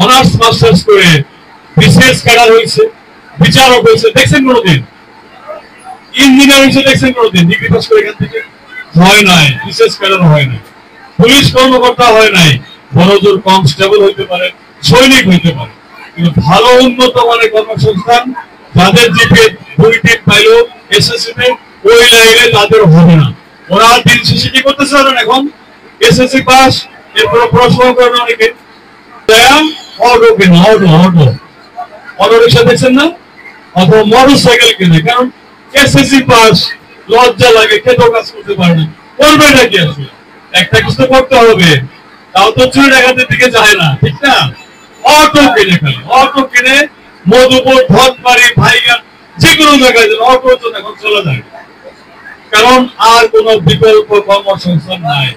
Honours masters করে BCS cadre হয়েছে, বিচারক হয়েছে, দেখছেন কোনোদিন? ইঞ্জিনিয়ার হয়েছে দেখছেন কোনোদিন? ডিগ্রি পাস করে এখান থেকে হয় নাই, বিসিএস ক্যাডার হয় নাই, পুলিশ কর্মকর্তা হয় নাই, বড়জোর কনস্টেবল হইতে পারে, সৈনিক হইতে পারে, কিন্তু ভালো উন্নত মানের কর্মসংস্থান যাদের জিপে 2 পাইলো এসএসসি তে ওই লাইনে তাদের হবে না। ওরা দিন শেষে কি করতেছে জানেন? এখন এসএসসি পাস, এরপর পড়াশোনা করেন অনেকে, অটো কেনে, অটো রিক্সা দেখছেন না, অথবা মোটর সাইকেল কেনে। কারণ এসএসসি পাস, লজ্জা লাগে, খেতেও কাজ করতে পারে না, করবে নাকি? আসলে একটা কিছু করতে হবে, তাও তো চুরি ডাকাতের দিকে যায় না, ঠিক না? অটো কিনে, খালি অটো কিনে মধুপুর, ধনবাড়ি, ভাইগান, যে কোনো জায়গায় অটো তো এখন চলে যায়, কারণ আর কোন বিকল্প কর্মসংস্থান নাই।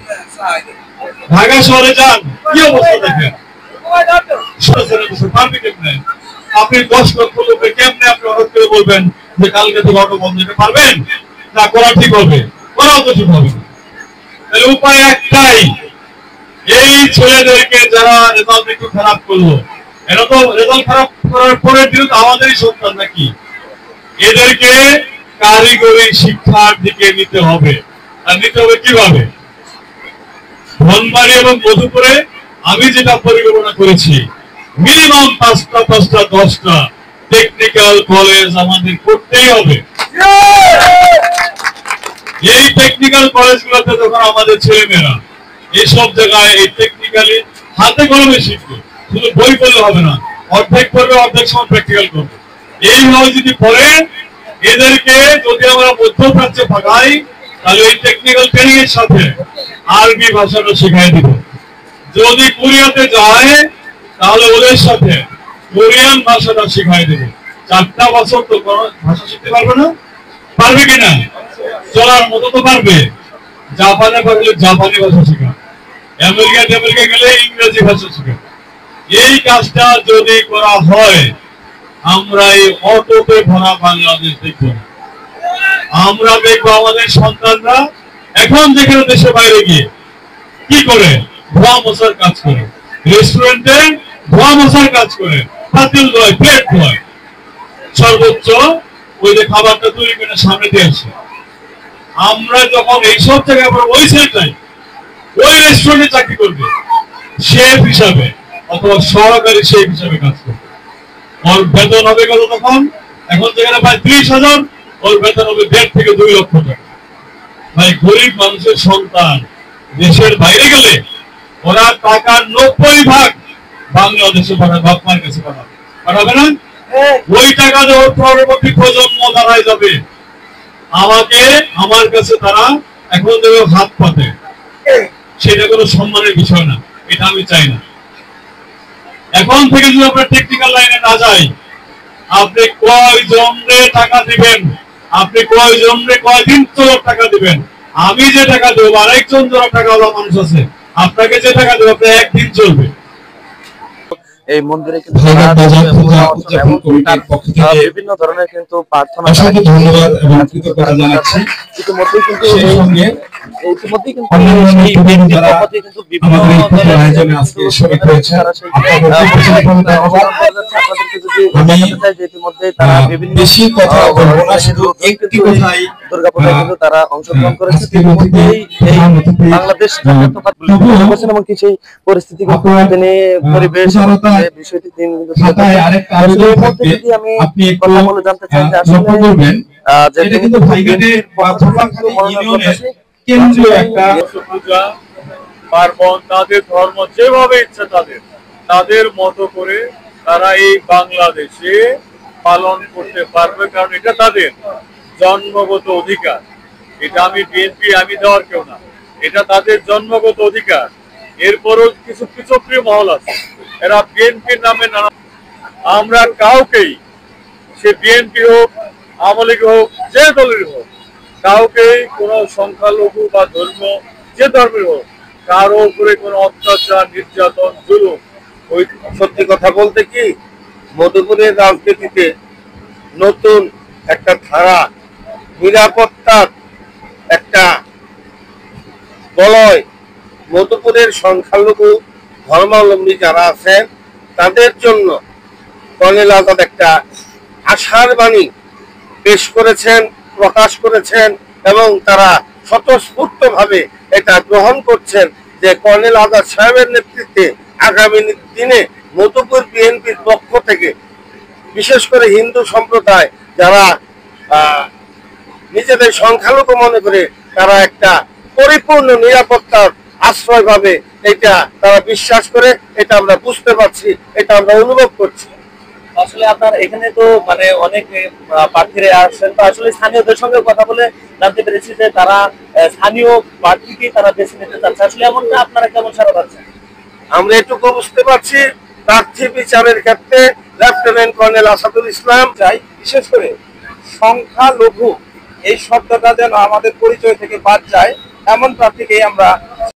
ঢাকা শহরে যান, কি অবস্থা দেখেন, পারবে কেমনে? আপনি 10 লক্ষ লোকে কেমনে আপনি হঠাৎ করে বলবেন যে কালকে থেকে অটো বন্ধ দিতে পারবেন না? করা ঠিক হবে? করাও তো ঠিক হবে না। তাহলে উপায় একটাই, এই ছেলেদেরকে যারা রেজাল্ট একটু খারাপ করলো, এরা তো রেজাল্ট খারাপ করার পরের দিন আমাদেরই সন্তান নাকি, এদেরকে কারিগরি শিক্ষার দিকে নিতে হবে। আর নিতে হবে কিভাবে? ধনবাড়ি এবং মধুপুরে আমি যেটা পরিকল্পনা করেছি, মিনিমাম 5টা 10টা টেকনিক্যাল কলেজ আমাদের করতেই হবে। এই টেকনিক্যাল কলেজগুলোতে যখন আমাদের ছেলেমেয়েরা এইসব জায়গায় এই টেকনিক্যালি হাতে কলমে শিখবে, শুধু বই পড়লে হবে না, অর্ধেক পড়বে, অর্ধেক সময় প্র্যাকটিক্যাল করবে। এইভাবে যদি পড়ে এদেরকে যদি আমরা মধ্যপ্রাচ্যে পাঠাই, তাহলে এই টেকনিক্যাল ট্রেনিং এর সাথে আরবি ভাষাটা শেখাই দিব। যদি কোরিয়াতে যায় তাহলে ওদের সাথে কোরিয়ান ভাষাটা শেখাই দেবে। 4টা বছর তো ভাষা শিখতে পারবে না? পারবে কিনা? চলার মতো তো পারবে। জাপানে পারলে জাপানি ভাষা শেখা, আমেরিকা গেলে ইংরেজি ভাষা শেখা। এই কাজটা যদি করা হয়, আমরা এই অটোতে ভরা বাংলাদেশ দেখব। আমরা দেখবো আমাদের সন্তানরা এখন যেখানে দেশের বাইরে গিয়ে কি করে, ধোয়া মশার কাজ করে, রেস্টুরেন্টে ধোয়া মশার কাজ করে, পাতিল ধোয়, প্লেট ধোয়, সর্বোচ্চ ওই যে খাবারটা তৈরি করে সামনে দিয়ে আসে। আমরা যখন এইসব জায়গায় ওই ছেলেটাই ওই রেস্টুরেন্টে চাকরি করবে, শেফ হিসাবে অথবা সহকারী শেফ হিসাবে কাজ করবে, ওর বেতন হবে কত তখন? এখন যেখানে প্রায় 30,000, ওর বেতন হবে 1.5 থেকে 2 লক্ষ টাকা। ভাই, গরিব মানুষের সন্তান দেশের বাইরে গেলে ওরা টাকার 90% বাংলাদেশে পাঠাবে, বাপ মার কাছে পাঠাবে না? ওই টাকা দেওয়ার পরবর্তী প্রজন্ম দাঁড়ায় যাবে, আমাকে আমার কাছে তারা এখন দেবে হাত পাতে। সেটা কোনো সম্মানের বিষয় না, এটা আমি চাই না। এখন থেকে যদি আপনার টেকনিক্যাল লাইনে না যাই, আপনি কয়জনরে টাকা দিবেন, আপনি কয়জনরে কয়দিন চলার টাকা দিবেন? আমি যে টাকা দেবো, আরেকজন যারা টাকা দেওয়া মানুষ আছে, আপনাকে যে টাকা দেবো আপনার একদিন চলবে। এই মন্দিরে কিন্তু বিভিন্ন ধরনের কিন্তু প্রার্থনা ধন্যবাদ এবং কৃতজ্ঞতা জানাচ্ছি। ইতিমধ্যেই কিন্তু দুর্গাপূজা কিন্তু তারা অংশগ্রহণ করেছে। বাংলাদেশ এমনকি সেই পরিস্থিতি তিনি পরিবেশ বিষয়টি যদি আমি কথা বলে জানতে চাই যে আসলে পার্বণ তাদের ধর্ম যেভাবে ইচ্ছা তাদের মতো করে তারা এই বাংলাদেশে পালন করতে পারবে, কারণ এটা তাদের জন্মগত অধিকার। এটা আমি বিএনপি আমি দেওয়ার কেউ না, এটা তাদের জন্মগত অধিকার। এরপরও কিছু সক্রিয় মহল আছে, এরা বিএনপির নামে নানা, আমরা কাউকেই, সে বিএনপি হোক, আওয়ামী লীগ হোক, যে দলের হোক, কাউকেই কোনো সংখ্যালঘু বা ধর্ম যে ধর্মের হোক, কারো উপরে কোনো অত্যাচার, নির্যাতন, জুলুম। ওই সত্যি কথা বলতে কি, মধুপুরের রাজনীতিতে নতুন একটা ধারা, নিরাপত্তার একটা বলয়। মধুপুরের সংখ্যালঘু ধর্মাবলম্বী যারা আছেন তাদের জন্য কর্নেল আজাদ একটা আশার বাণী পেশ করেছেন, প্রকাশ করেছেন এবং তারা স্বতঃস্ফূর্তভাবে এটা গ্রহণ করছেন যে কর্নেল আজাদ সাহেবের নেতৃত্বে আগামী দিনে মধুপুর বিএনপির পক্ষ থেকে বিশেষ করে হিন্দু সম্প্রদায় যারা নিজেদের সংখ্যালঘু মনে করে তারা একটা পরিপূর্ণ নিরাপত্তার আশ্রয় পাবে, এটা তারা বিশ্বাস করে, এটা আমরা বুঝতে পারছি, এটা আমরা অনুভব করছি। আসলে আপনার এখানে তো মানে অনেক প্রার্থীরা আসছেন, তো আসলে স্থানীয়দের সঙ্গে কথা বলে জানতে পেরেছি যে তারা স্থানীয় প্রার্থীকেই তারা বেছে নিতে চাচ্ছে। আসলে এমনটা আপনারা কেমন সাড়া পাচ্ছেন? আমরা এটুকু বুঝতে পারছি, প্রার্থী বিচারের ক্ষেত্রে লেফটেন্যান্ট কর্নেল আসাদুল ইসলাম চাই, বিশেষ করে সংখ্যালঘু এই শব্দটা যেন আমাদের পরিচয় থেকে বাদ যায় এমন প্রার্থীকেই আমরা